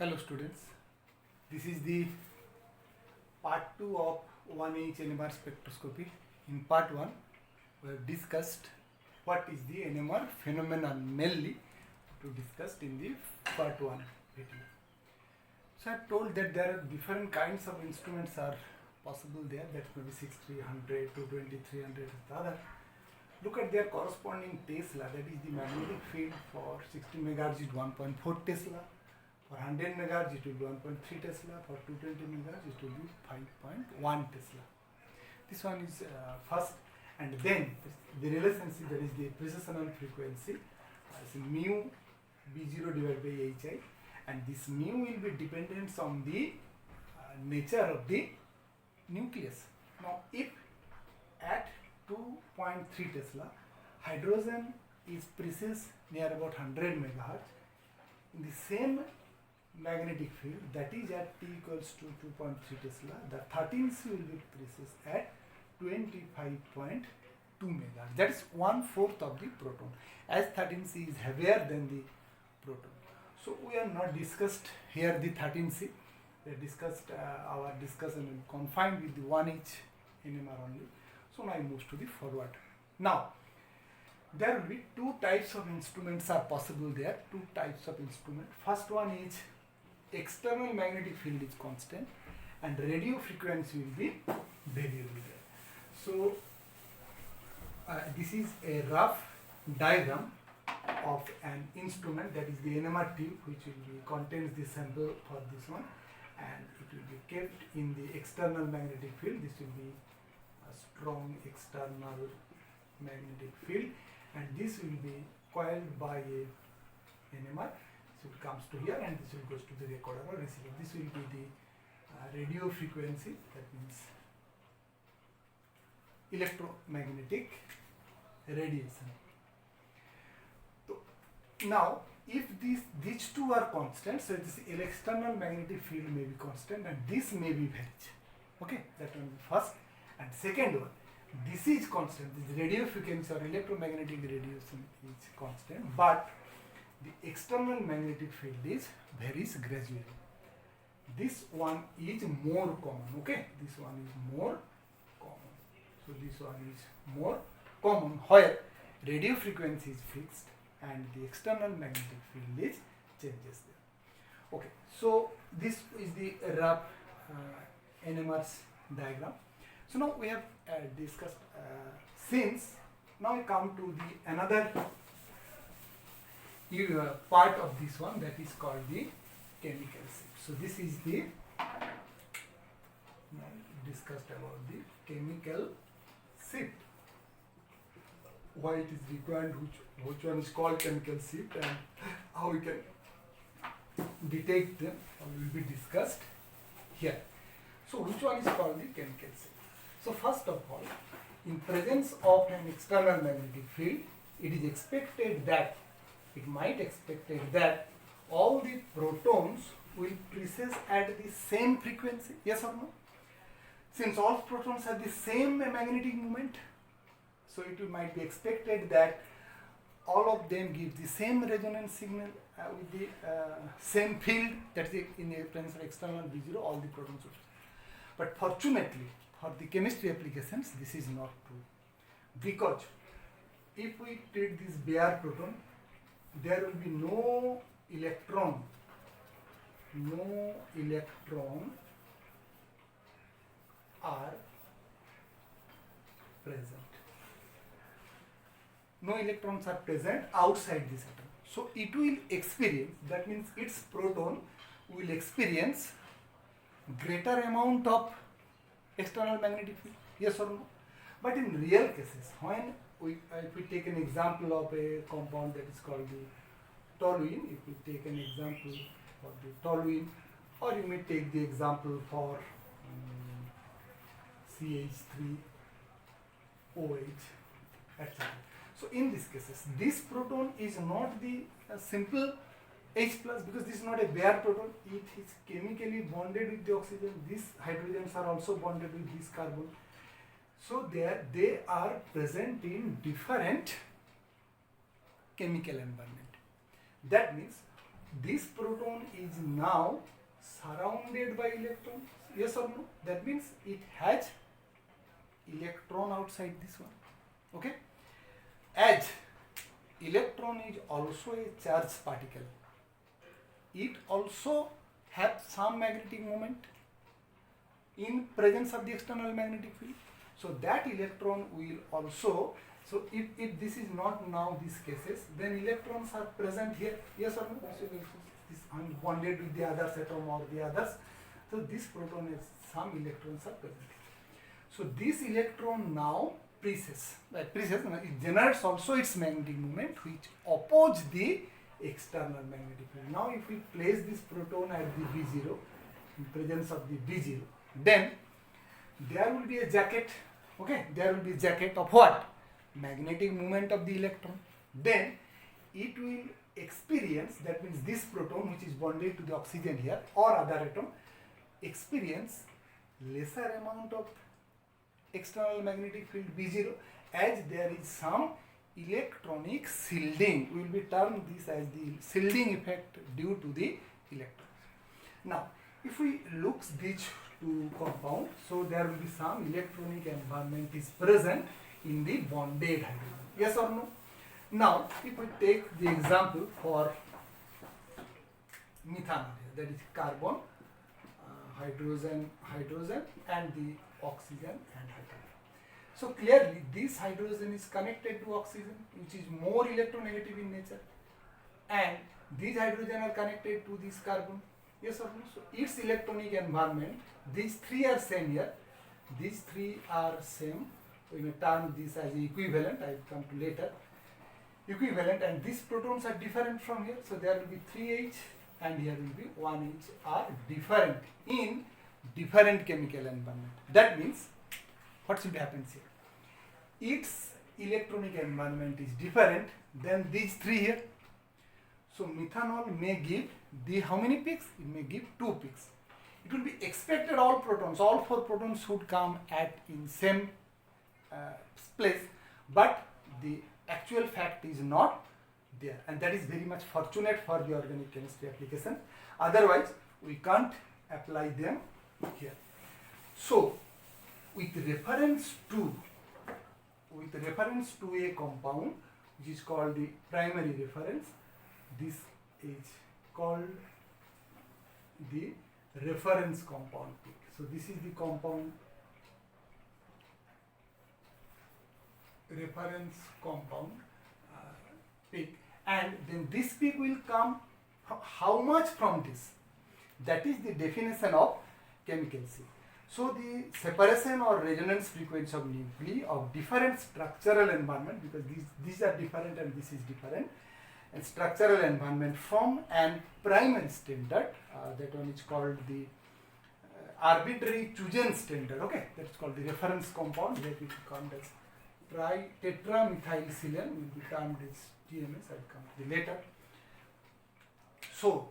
Hello students, this is the part 2 of 1H NMR spectroscopy. In part 1, we have discussed what is the NMR phenomenon mainly to discussed in the part 1 video. So I have told that there are different kinds of instruments are possible there, that may be 6300, 220, 300 the other. Look at their corresponding Tesla, that is the magnetic field for 60 MHz is 1.4 Tesla. For 100 MHz it will be 1.3 Tesla, for 220 MHz it will be 5.1 Tesla. This one is first, and then the relationship, that is the precessional frequency, is mu B0 divided by Hi, and this mu will be dependent on the nature of the nucleus. Now if at 2.3 Tesla hydrogen is precessed near about 100 MHz, in the same magnetic field, that is at T equals to 2.3 Tesla, the 13C will be precessed at 25.2 MHz. That is 1/4 of the proton, as 13C is heavier than the proton. So we are not discussed here the 13C. We have discussed our discussion will confined with the 1H NMR only. So now I move to the forward. Now there will be two types of instruments are possible there. Two types of instrument. First one is external magnetic field is constant and radio frequency will be variable there. So this is a rough diagram of an instrument, that is the NMR tube, which will be contains the sample for this one, and it will be kept in the external magnetic field. This will be a strong external magnetic field, and this will be coiled by a NMR. So it comes to here, and this will goes to the recorder or receiver. This will be the radio frequency, that means electromagnetic radiation. So now if these two are constant, so this external magnetic field may be constant and this may be varied. Okay, that one first. And second one, this is constant, this radio frequency or electromagnetic radiation is constant, but the external magnetic field is varies gradually. This one is more common, okay, this one is more common. So this one is more common, where radio frequency is fixed and the external magnetic field is changes there. Okay, so this is the rough NMR's diagram. So now we have discussed since. Now we come to the another part of this one, that is called the chemical shift. So this is the discussed about the chemical shift, why it is required, which one is called chemical shift, and how we can detect them will be discussed here. So which one is called the chemical shift? So first of all, in presence of an external magnetic field, it is expected that, it might expected that all the protons will precess at the same frequency, yes or no? Since all protons have the same magnetic moment, so it might be expected that all of them give the same resonance signal with the same field, that is in the presence of external B0, all the protons will. But fortunately, for the chemistry applications, this is not true, because if we treat this bare proton, there will be no electron are present. No electrons are present outside this atom. So it will experience, that means its proton will experience greater amount of external magnetic field, yes or no? But in real cases, when if we take an example of a compound that is called the toluene, if we take an example for the toluene, or you may take the example for CH3OH, etc. So in these cases, this proton is not the simple H plus, because this is not a bare proton, it is chemically bonded with the oxygen. These hydrogens are also bonded with this carbon. So they are present in different chemical environment. That means this proton is now surrounded by electrons. Yes or no? That means it has electron outside this one. Okay. As electron is also a charged particle, it also has some magnetic moment in presence of the external magnetic field. So that electron will also, so if this is not now these cases, then electrons are present here. Yes or no? So this bonded with the other atom or the others. So this proton has some electrons are present. So this electron now precesses, it generates also its magnetic moment which oppose the external magnetic field. Now if we place this proton at the V0, in presence of the V0, then there will be a jacket. Okay, there will be a jacket of what? Magnetic moment of the electron. Then it will experience, that means this proton which is bonded to the oxygen here or other atom, experience lesser amount of external magnetic field V0 as there is some electronic shielding. We will be termed this as the shielding effect due to the electrons. Now if we look these two compounds, so there will be some electronic environment is present in the bonded hydrogen. Yes or no? Now if we take the example for methanol, that is carbon, hydrogen and the oxygen and hydrogen. So clearly this hydrogen is connected to oxygen which is more electronegative in nature, and these hydrogen are connected to this carbon. Yes or no? So its electronic environment, these three are same here, these three are same. So we may term this as equivalent, I will come to later. Equivalent, and these protons are different from here, so there will be 3H and here will be 1H are different in different chemical environment. That means what should happen here? Its electronic environment is different than these three here. So methanol may give the how many peaks? It may give 2 peaks. It will be expected all protons, all 4 protons should come at in same place, but the actual fact is not there, and that is very much fortunate for the organic chemistry application. Otherwise we can't apply them here. So with reference to a compound which is called the primary reference, this is called the reference compound peak. So this is the compound reference compound peak, and then this peak will come how much from this? That is the definition of chemical seal. So the separation or resonance frequency of nuclei of different structural environment, because these are different and this is different, and structural environment from an primary standard, that one is called the arbitrary chosen standard. Okay, that's called the reference compound, that we call as tetramethylsilane, will be termed as TMS. I will come to the later. So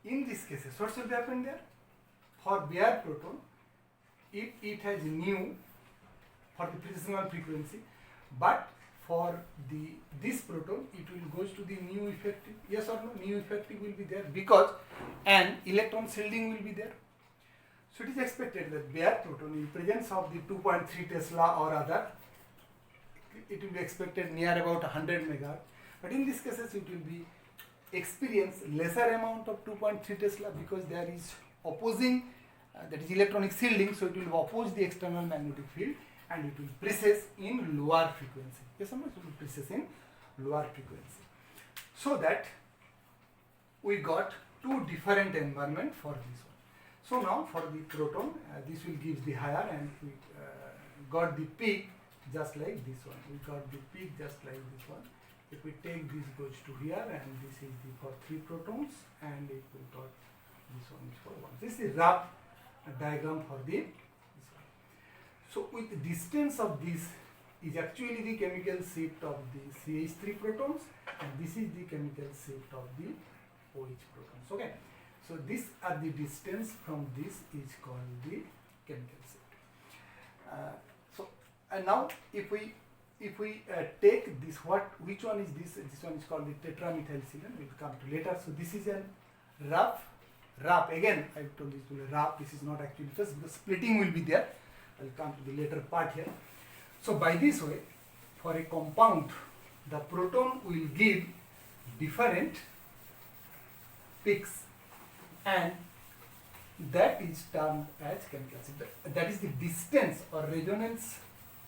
in this case, what should happen there? For bare proton, if it has nu for the precessional frequency, but for this proton it will goes to the nu effective. Yes or no? Nu effective will be there because an electron shielding will be there. So it is expected that bare proton in presence of the 2.3 Tesla or other, it will be expected near about 100 megahertz, but in this cases it will be experience lesser amount of 2.3 Tesla because there is opposing, that is electronic shielding, so it will oppose the external magnetic field and it will precess in lower frequency. Yes or no? It will precess in lower frequency. So that we got two different environment for this one. So now for the proton, this will give the higher, and we got the peak just like this one. We got the peak just like this one. If we take this goes to here, and this is the for 3 protons, and it will got this one is for 1. This is rough diagram for the this one. So with the distance of this is actually the chemical shift of the CH3 protons, and this is the chemical shift of the OH protons. Okay. So these are the distance from this is called the chemical shift. And now if we if we take this, which one is this? This one is called the tetramethylsilane. We will come to later. So this is a rough. Again, I told this to rough. This is not actually first because splitting will be there. I will come to the later part here. So by this way, for a compound, the proton will give different peaks, and that is termed as chemical shift. That is the distance or resonance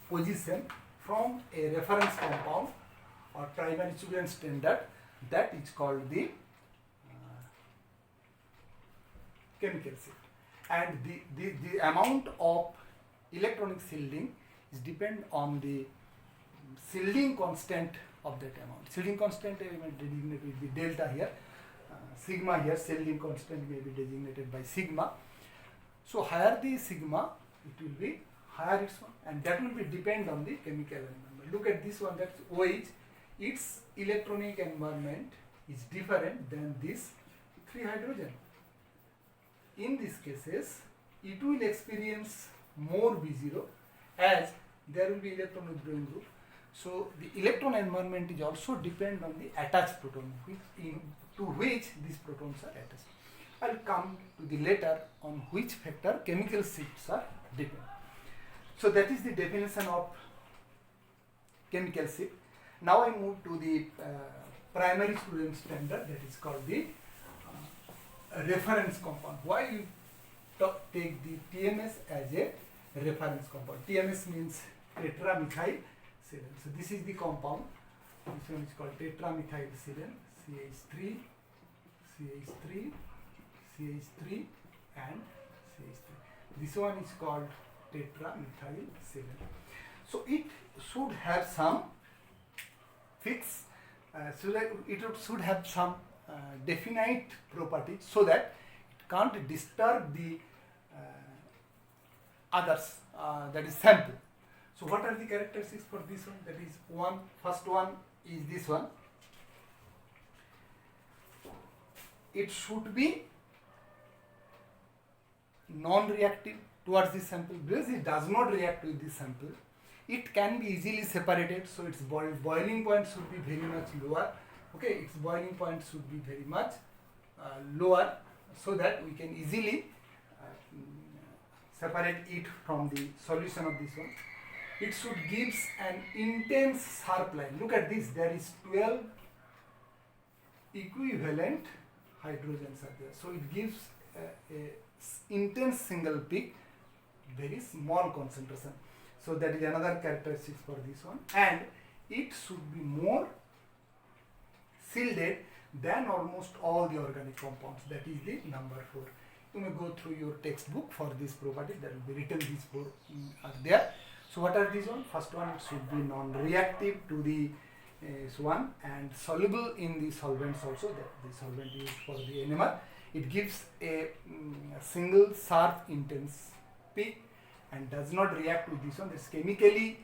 position from a reference compound or primary student standard. That is called the chemical shift. And the amount of electronic shielding is depend on the shielding constant of that amount. Shielding constant I will designate with the delta here. Sigma here, shielding constant may be designated by sigma. So higher the sigma, it will be higher its one, and that will be depend on the chemical environment. Look at this one, that's OH. Its electronic environment is different than this 3 hydrogen. In these cases, it will experience more B0 as there will be electron withdrawing group. So the electron environment is also depend on the attached proton, to which these protons are attached. I will come to the later on which factor chemical shifts are depend. So that is the definition of chemical shift. Now I move to the primary student standard, that is called the reference compound. Why you take the TMS as a reference compound? TMS means tetramethylsilane. So this is the compound. This one is called tetramethylsilane. CH3, CH3, CH3 and CH3. This one is called tetramethylsilane. So it should have some fixed, it should have some definite properties so that it can't disturb the others, that is sample. So what are the characteristics for this one? That is one, first one is this one. It should be non-reactive towards this sample because it does not react with this sample. It can be easily separated, so its boiling point should be very much lower. Okay, its boiling point should be very much lower so that we can easily separate it from the solution of this one. It should give an intense sharp line. Look at this, there is 12 equivalent hydrogens are there. So it gives a intense single peak, very small concentration. So that is another characteristic for this one. And it should be more shielded than almost all the organic compounds. That is the number 4. You may go through your textbook for this property. That will be written, these 4 are there. So what are these one? First one, it should be non-reactive to the one and soluble in the solvents also. That the solvent used for the NMR. It gives a single sharp intense peak and does not react with this one. It's chemically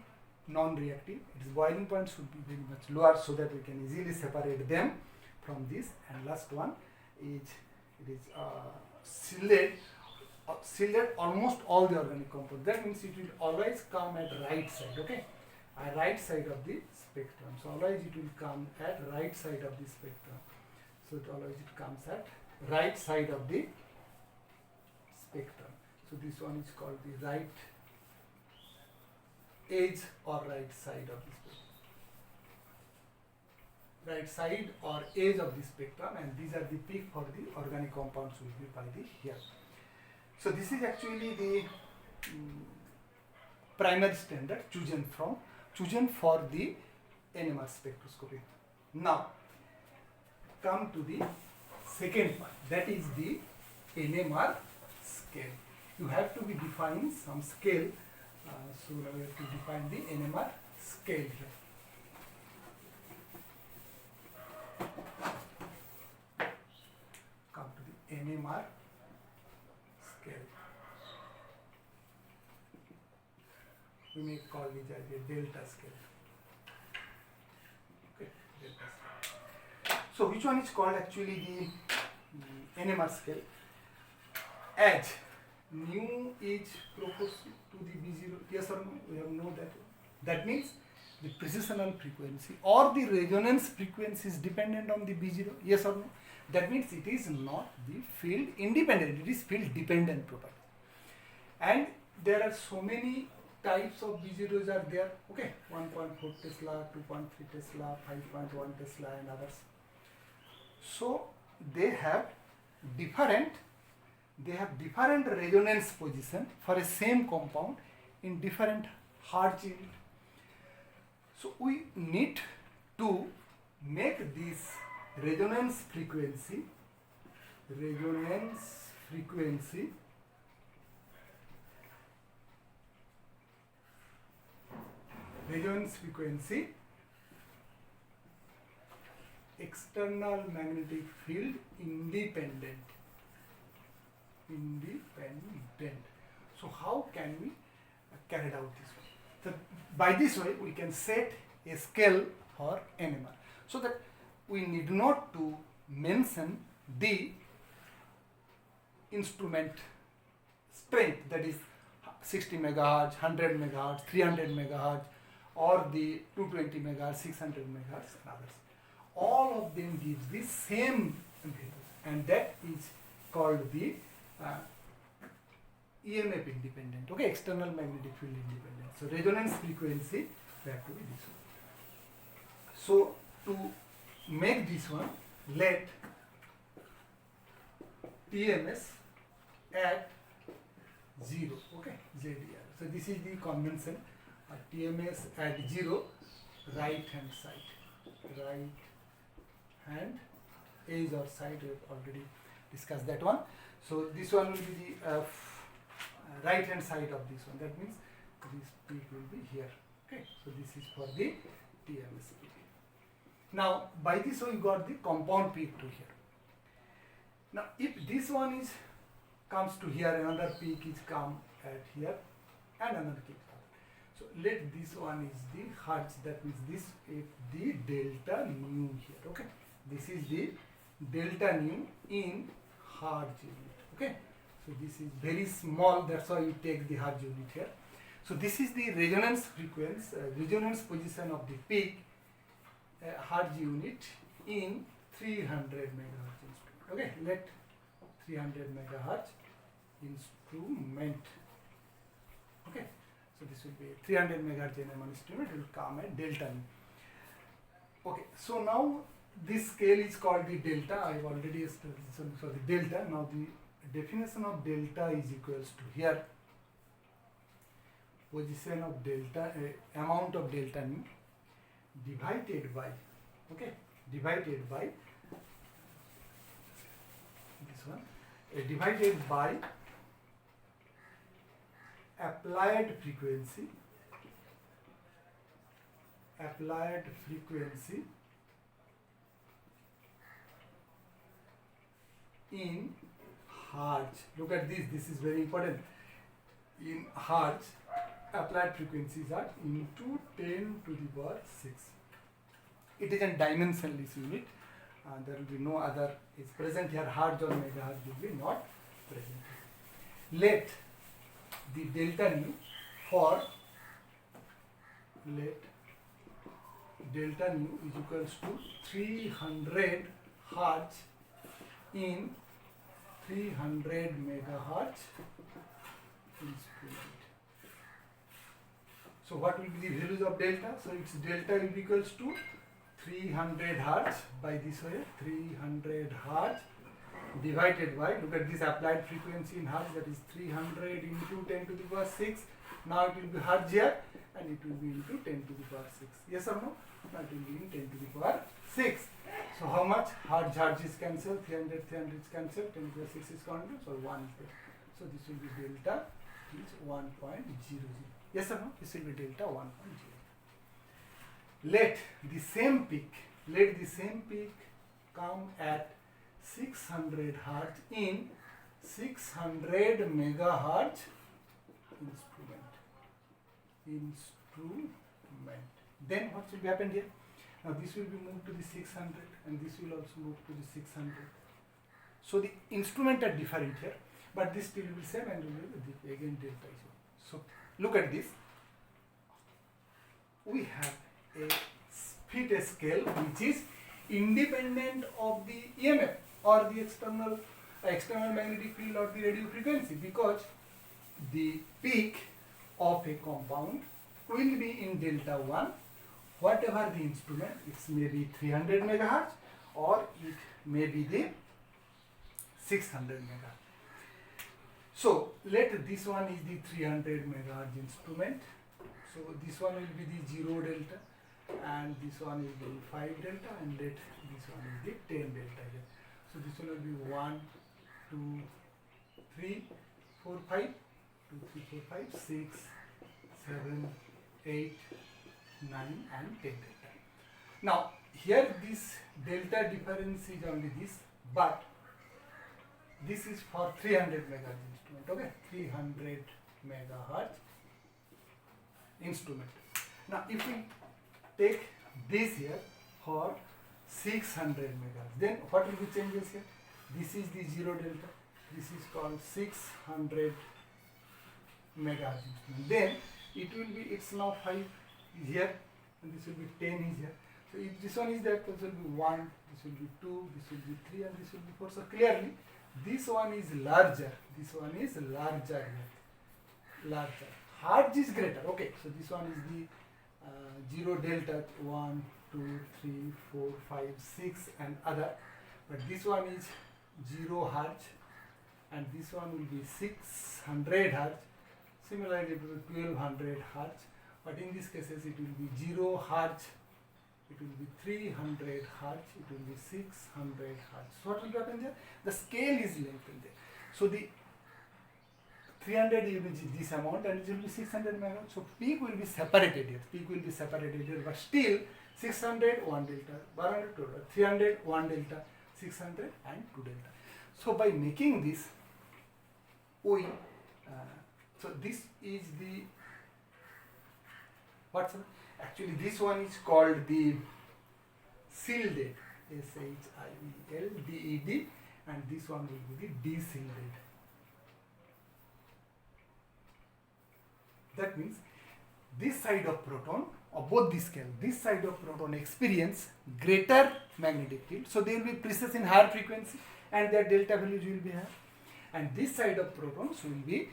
non-reactive. Its boiling point should be very much lower so that we can easily separate them from this. And last one is it is shielded almost all the organic compounds. That means it will always come at right side. Okay, right side of the spectrum. So always it will come at right side of the spectrum. So it always it comes at right side of the spectrum. So this one is called the right edge or right side of the spectrum. Right side or edge of the spectrum, and these are the peak for the organic compounds will be by the here. So this is actually the primary standard chosen for the NMR spectroscopy. Now come to the second part, that is the NMR scale. You have to be defining some scale. So now we have to define the NMR scale here. Come to the NMR scale. We may call it as a delta scale. Okay, delta scale. So which one is called actually the NMR scale? As nu is proportional to the B0, yes or no? We have know that. That means the precessional frequency or the resonance frequency is dependent on the B0? Yes or no? That means it is not the field independent, it is field dependent property. And there are so many types of B0s are there, okay, 1.4 Tesla, 2.3 Tesla, 5.1 Tesla and others. So they have different resonance position for a same compound in different Hertz unit. So we need to make this resonance frequency external magnetic field independent. So how can we carry out this one? So by this way we can set a scale for NMR, so that we need not to mention the instrument strength, that is 60 megahertz, 100 megahertz, 300 megahertz, or the 220 megahertz, 600 megahertz and others. All of them gives the same value, and that is called the EMF independent, okay, external magnetic field independent. So resonance frequency we have to be this one. So to make this one, let TMS at 0, okay, ZER. So this is the convention, TMS at 0, right hand edge or side, we have already discussed that one. So this one will be the right hand side of this one, that means this peak will be here, okay. So this is for the TMS peak. Now by this one you got the compound peak to here. Now if this one is comes to here, another peak is come at here and another peak. So let this one is the Hertz, that means this is the delta nu here, okay. This is the delta nu in Hertz unit, okay. So this is very small, that's why you take the Hertz unit here. So this is the resonance frequency, resonance position of the peak Hertz unit in 300 megahertz instrument, okay. Let 300 megahertz instrument, okay. So this will be 300 megahertz NMR instrument, will come at delta nu. Okay, so now this scale is called the delta. I have already established, so the delta. Now the definition of delta is equals to here position of delta, amount of delta nu divided by, okay, divided by this one, divided by applied frequency in Hertz. Look at this, this is very important. In Hertz, applied frequencies are into 10 to the power 6. It is a dimensionless unit. There will be no other is present here. Hertz or megahertz will be not present. Let the delta nu for, let delta nu is equals to 300 Hertz in 300 megahertz instrument. So what will be the values of delta? So its delta will be equals to 300 Hertz by this way, 300 Hertz divided by, look at this applied frequency in Hertz, that is 300 into 10 to the power 6. Now it will be Hertz here and it will be into 10 to the power 6. Yes or no? Now it will be in 10 to the power 6. So how much? Hertz is cancelled, 300 is cancelled, 10 to the power 6 is counted, so 1 is there. So this will be delta is 1.00. Yes or no? This will be delta 1.0. Let the same peak come at 600 Hertz in 600 megahertz instrument. Then what will happen here? Now this will be moved to the 600 and this will also move to the 600. So the instruments are different here, but this still will be same and will be again delta is 1. So look at this. We have a fit scale which is independent of the EMF or the external magnetic field or the radio frequency, because the peak of a compound will be in delta 1 whatever the instrument. It's maybe 300 megahertz or it may be the 600 megahertz. So let this one is the 300 megahertz instrument. So this one will be the 0 delta and this one will be 5 delta, and let this one is the 10 delta here. So this one will be 1, 2, 3, 4, 5, 2, 3, 4, 5, 6, 7, 8, 9 and 10 delta. Now here this delta difference is only this, but this is for 300 megahertz instrument, okay, 300 megahertz instrument. Now if we take this here for 600 megahertz, then what will be changes here? This is the 0 delta, this is called 600 megahertz instrument. Then it will be, it's now 5 is here and this will be 10 is here. So if this one is there, this will be 1, this will be 2, this will be 3 and this will be 4. So clearly this one is larger, this one is larger here, larger. Hertz is greater, okay. So this one is the 0 delta, 1, 2, 3, 4, 5, 6 and other, but this one is 0 hertz and this one will be 600 hertz. Similarly it will be 1200 hertz, but in these cases it will be 0 hertz, it will be 300 hertz, it will be 600 hertz. So what will happen there? The scale is lengthened there. So the 300 units is this amount and it will be 600 megahertz. So peak will be separated here, peak will be separated here, but still 600 1 delta, 100 2 delta, 300 1 delta, 600 and 2 delta. So by making this, we so this is the what's actually this one is called the shielded, SHIELDED, and this one will be the de-shielded. That means this side of proton, or both the scale, this side of proton experience greater magnetic field, so they will be precise in higher frequency and their delta values will be higher, and this side of protons will be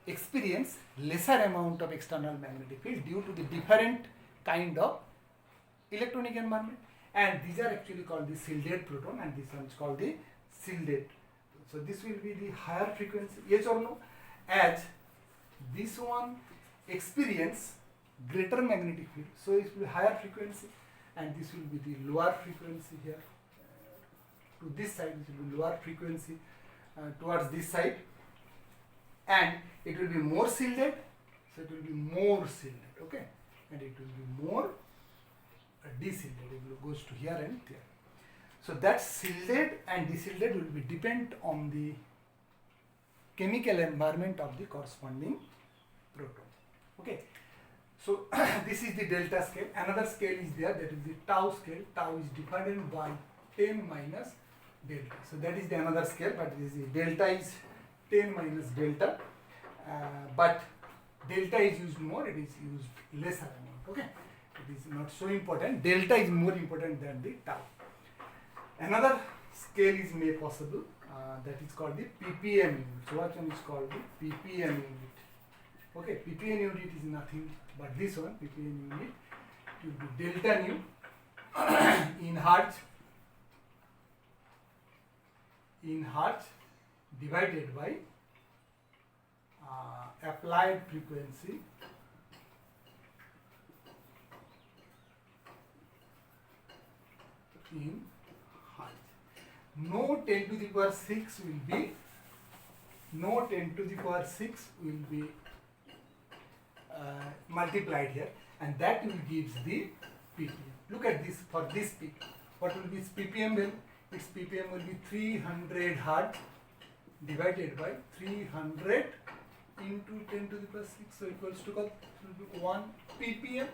experience lesser amount of external magnetic field due to the different kind of electronic environment, and these are actually called the shielded proton and this one is called the shielded. So this will be the higher frequency, yes or no, as this one experience greater magnetic field, so it will be higher frequency, and this will be the lower frequency here. To this side it will be lower frequency towards this side, and it will be more shielded, so it will be more shielded, okay, and it will be more de-shielded, it will goes to here and there. So that shielded and de-shielded will be depend on the chemical environment of the corresponding proton, okay. So this is the delta scale. Another scale is there, that is the tau scale. Tau is divided by 10 minus delta. So that is the another scale, but this is delta is 10 minus delta, but delta is used more, it is used lesser amount, okay. It is not so important. Delta is more important than the tau. Another scale is made possible, that is called the ppm unit. So what one is called the ppm unit, okay. ppm unit is nothing but this one, ppm unit, it will be delta nu in hertz divided by applied frequency in hertz. No 10 to the power 6 will be, no 10 to the power 6 will be multiplied here, and that will gives the ppm. Look at this, for this peak, what will be its ppm value? Its ppm will be 300 hertz divided by 300 into 10 to the power 6, so equals to 1 ppm.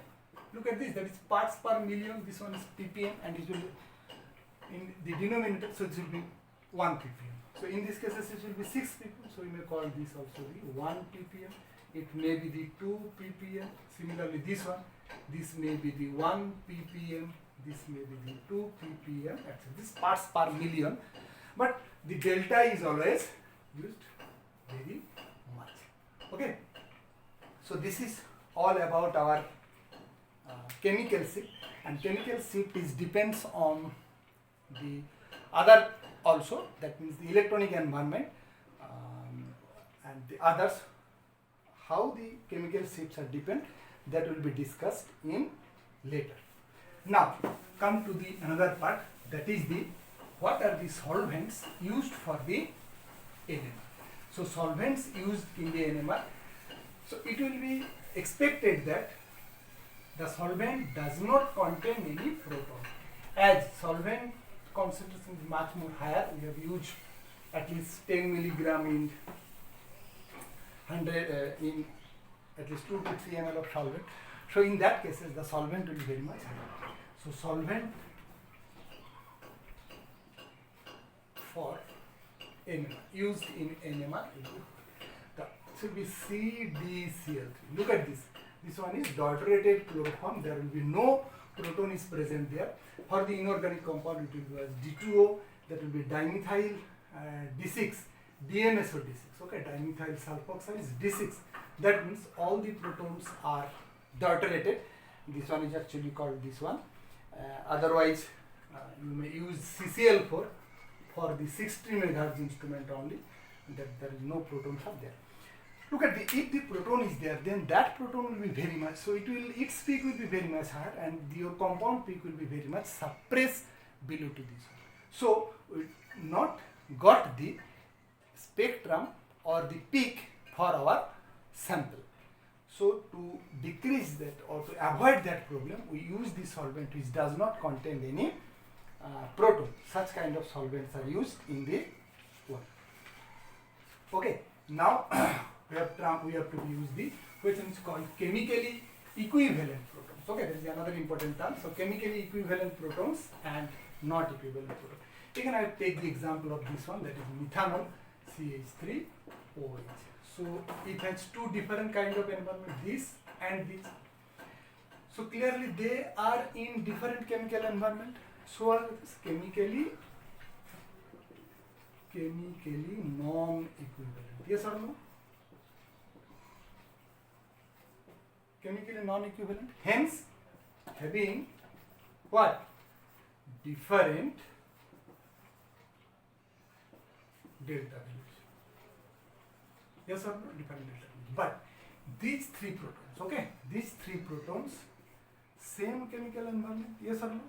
Look at this, that is parts per million, this one is ppm, and it will in the denominator, so it will be 1 ppm. So in this case it will be 6 ppm, so we may call this also the 1 ppm. It may be the 2 ppm. Similarly this one, this may be the 1 ppm, this may be the 2 ppm, etc. This parts per million, but the delta is always used very much. Okay, so this is all about our chemical shift, and chemical shift is depends on the other also, that means the electronic environment and the others. How the chemical shifts are depend, that will be discussed in later. Now come to the another part, that is the what are the solvents used for the NMR. So solvents used in the NMR, so it will be expected that the solvent does not contain any proton. As solvent concentration is much more higher, we have used at least 10 milligram in 100 in at least 2 to 3 ml of solvent. So in that cases the solvent will be very much higher. So solvent for NMR, used in NMR, should be CdCl3. Look at this. This one is deuterated chloroform. There will be no proton is present there. For the inorganic compound, it will be as D2O. That will be dimethyl D6, DMSO6. Okay, dimethyl sulfoxide is D6. That means all the protons are deuterated. This one is actually called this one. Otherwise, you may use CCl4 for the 60 MHz instrument only. That there is no protons are there. Look at the, if the proton is there, then that proton will be very much, so its peak will be very much higher, and your compound peak will be very much suppressed below to this one. So we not got the spectrum or the peak for our sample. So to decrease that or to avoid that problem, we use the solvent which does not contain any proton. Such kind of solvents are used in the work. Okay, now we have to use the question is called chemically equivalent protons. Okay, there is another important term. So chemically equivalent protons and not equivalent protons. Again, I take the example of this one, that is methanol CH3OH. So it has two different kind of environment, this and this. So clearly they are in different chemical environment. So are chemically non-equivalent. Yes or no? Chemically non-equivalent. Hence, having what? Different delta values. Yes or no? Different delta values. But these three protons, okay? These three protons, same chemical environment. Yes or no?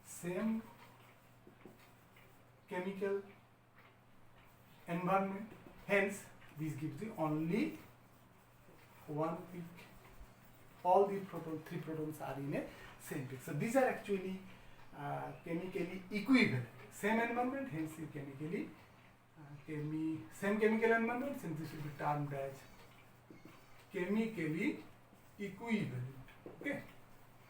Same chemical environment. Hence, this gives the only one peak. All the three protons are in a same peak. So these are actually chemically equivalent. Same environment, hence you chemically same chemical environment, since this will be termed as chemically equivalent. Okay,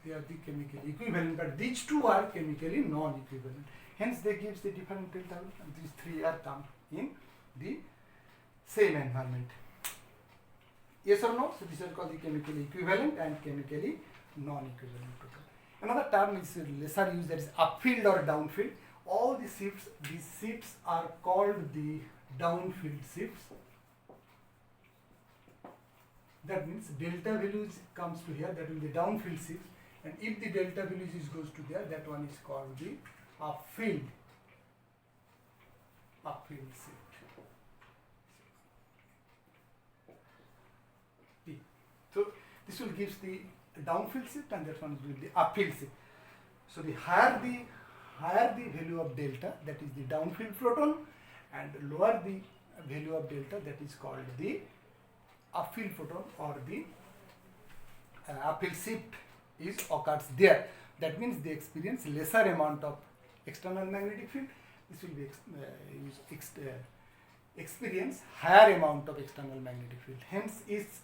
they are the chemically equivalent, but these two are chemically non-equivalent. Hence, they gives the different delta, and these three are termed in the same environment. Yes or no? So these are called the chemically equivalent and chemically non-equivalent proton. Another term is lesser used, that is upfield or downfield. All the shifts, these shifts are called the downfield shifts. That means delta values comes to here, that will be downfield shifts, and if the delta values goes to there, that one is called the upfield shift. So this will give the downfield shift, and that one will be the upfield shift. So the higher the value of delta, that is the downfield proton, and lower the value of delta, that is called the upfield proton, or the upfield shift is occurs there. That means they experience lesser amount of external magnetic field. This will be experience higher amount of external magnetic field. Hence, its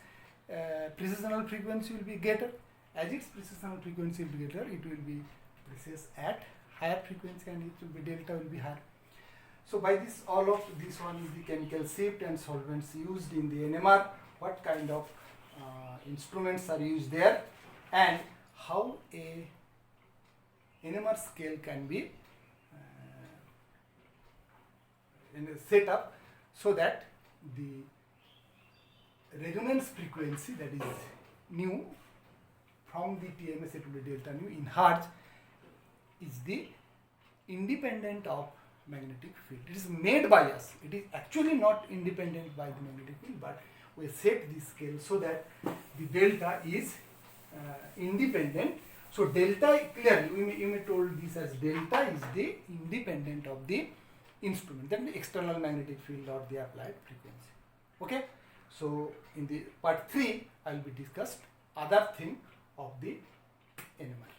precessional frequency will be greater. As its precessional frequency will be greater, it will be precess at higher frequency, and it will be delta will be higher. So by this, all of this one is the chemical shift and solvents used in the NMR. What kind of instruments are used there, and how a NMR scale can be set up so that the resonance frequency, that is nu from the TMSA to the delta nu in hertz, is the independent of magnetic field. It is made by us. It is actually not independent by the magnetic field, but we set the scale so that the delta is independent. So delta, clearly you may told this as delta is the independent of the instrument, then the external magnetic field or the applied frequency. Okay. So in the part 3 I will be discussed other thing of the NMR.